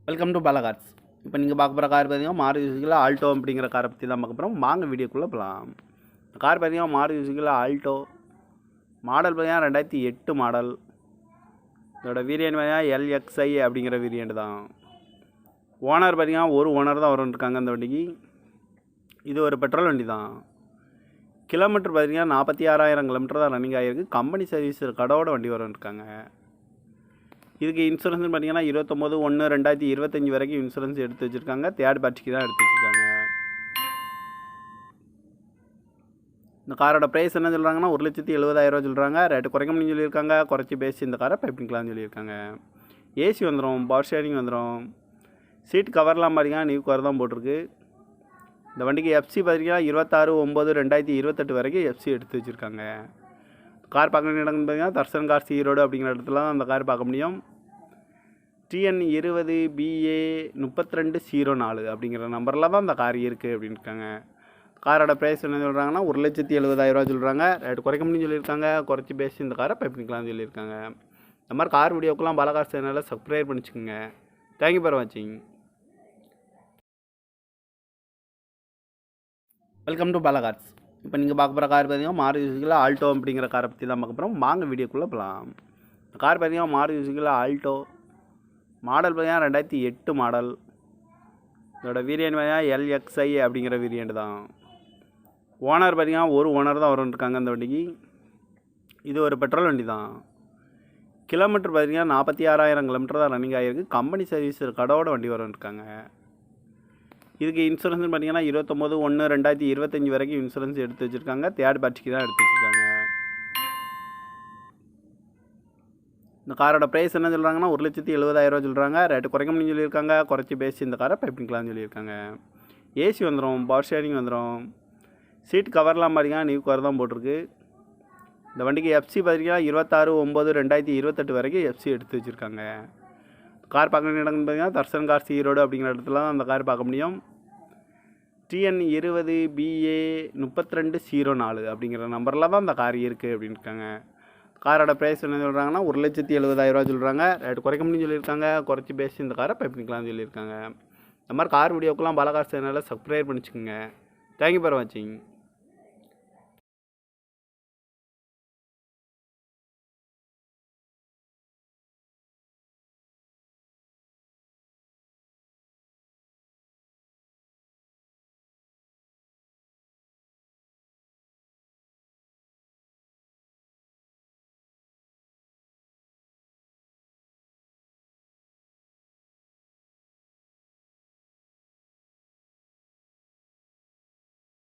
Welcome to Bala cars. இப்போ நீங்கள் பார்க்க போகிற கார் பார்த்தீங்கன்னா மாருதி சுசுகியில் ஆல்டோ அப்படிங்கிற காரை பற்றி தான் பார்க்க போகிறோம். வாங்க வீடியோக்குள்ளே போகலாம். இந்த கார் பார்த்தீங்கன்னா மாருதி சுசுகியில் ஆல்டோ மாடல் பார்த்தீங்கன்னா 2008 மாடல். இதோட வேரியன்ட் பார்த்தீங்கன்னா LXI அப்படிங்கிற வேரியண்ட் தான். ஓனர் பார்த்தீங்கன்னா ஒரு ஓனர் தான் இருக்காங்க அந்த வண்டிக்கு. இது ஒரு பெட்ரோல் வண்டி தான். கிலோமீட்டர் பார்த்தீங்கன்னா 46,000 கிலோமீட்டர் தான் ரன்னிங் ஆகிருக்கு. கம்பெனி சர்வீஸ் கடவோட வண்டி இருக்காங்க. இதுக்கு இன்சூரன்ஸ் பார்த்தீங்கன்னா 29/1/2025 வரைக்கும் இன்சூரன்ஸ் எடுத்து வச்சுருக்காங்க. தேர்ட் பார்ட்டிக்கு தான் எடுத்து வச்சுருக்காங்க. இந்த காரோட ப்ரைஸ் என்ன சொல்கிறாங்கன்னா 1,70,000 சொல்கிறாங்க. ரேட்டு குறைக்க முடியும்னு சொல்லியிருக்காங்க. குறைச்சி பேசி இந்த காரை பைப்பிங்கலாம்னு சொல்லியிருக்காங்க. ஏசி வந்துடும், பவர் ஷேரிங் வந்துடும். சீட் கவர்லாம் பார்த்தீங்கன்னா நியூ கவர் தான் போட்டிருக்கு. இந்த வண்டிக்கு எஃப்சி பார்த்தீங்கன்னா 26/9/2028 வரைக்கும் எஃப்சி எடுத்து வச்சுருக்காங்க. கார் பார்க்க வேண்டிய இடம்னு பார்த்தீங்கன்னா தர்சன் கார்ஸ் ஈரோடு அப்படிங்கிற இடத்துல தான் அந்த கார் பார்க்க முடியும். TN 20BA 3204 அப்படிங்கிற நம்பரில் தான் அந்த கார் இருக்குது அப்படின்னு இருக்காங்க. காரோட ப்ரைஸ் என்ன சொல்கிறாங்கன்னா 1,70,000 சொல்கிறாங்க. ரேட்டு குறைக்க முடியும்னு சொல்லியிருக்காங்க. குறைச்சி பேசி இந்த காரை பைப்பிங்கலாம்னு சொல்லியிருக்காங்க. இந்த மாதிரி கார் வீடியோக்கெல்லாம் பாலா கார்ஸ் சேனலில் சப்ஸ்கிரைப் பண்ணிச்சுக்கோங்க. தேங்க்யூ ஃபார் வாட்சிங். Welcome to Bala cars. இப்போ நீங்கள் பார்க்க போகிற கார் பார்த்தீங்கன்னா மாருதி சுசுகியில் ஆல்டோ அப்படிங்கிற காரை பற்றி தான் பார்க்க போகிறோம். வாங்க வீடியோக்குள்ளே போகலாம். இந்த கார் பார்த்தீங்கன்னா மாருதி சுசுகியில் ஆல்டோ மாடல் பார்த்தீங்கன்னா 2008 மாடல். இதோட வேரியன்ட் பார்த்தீங்கன்னா LXI அப்படிங்கிற வேரியண்ட் தான். ஓனர் பார்த்தீங்கன்னா ஒரு ஓனர் தான் இருக்காங்க அந்த வண்டிக்கு. இது ஒரு பெட்ரோல் வண்டி தான். கிலோமீட்டர் பார்த்தீங்கன்னா 46,000 கிலோமீட்டர் தான் ரன்னிங் ஆகிருக்கு. கம்பெனி சர்வீஸ் கடவோட வண்டி இருக்காங்க. இதுக்கு இன்சூரன்ஸ் பார்த்தீங்கன்னா 29/1/2025 வரைக்கும் இன்சூரன்ஸ் எடுத்து வச்சுருக்காங்க. தேர்ட் பார்ட்டிக்கு தான் எடுத்து வச்சுருக்காங்க. இந்த காரோட ப்ரைஸ் என்ன சொல்கிறாங்கன்னா 1,70,000 சொல்கிறாங்க. ரேட்டு குறைக்க முடியும்னு சொல்லியிருக்காங்க. குறைச்சி பேசி இந்த காரை பைப்பிங்கலாம்னு சொல்லியிருக்காங்க. ஏசி வந்துடும், பவர் ஷேரிங் வந்துடும். சீட் கவர்லாம் பார்த்தீங்கன்னா நியூ கவர் தான் போட்டிருக்கு. இந்த வண்டிக்கு எஃப்சி பார்த்தீங்கன்னா 26/9/2028 வரைக்கும் எஃப்சி எடுத்து வச்சுருக்காங்க. கார் பார்க்க வேண்டிய இடம்னு பார்த்தீங்கன்னா தர்சன் கார்ஸ் ஈரோடு அப்படிங்கிற இடத்துல தான் அந்த கார் பார்க்க முடியும். TN 20BA 3204 அப்படிங்கிற நம்பரில் தான் அந்த கார் இருக்குது அப்படின்னு இருக்காங்க. காரோட ப்ரைஸ் என்ன சொல்கிறாங்கன்னா 1,70,000 சொல்கிறாங்க. ரேட்டு குறைக்க முடியும்னு சொல்லியிருக்காங்க. குறைச்சி பேசி இந்த காரை பைப்பிங்கலாம்னு சொல்லியிருக்காங்க. இந்த மாதிரி கார் வீடியோக்கெல்லாம் பாலா கார்ஸ் சேனலில் சப்ஸ்கிரைப் பண்ணிச்சுக்கோங்க. தேங்க்யூ ஃபார் வாட்சிங்.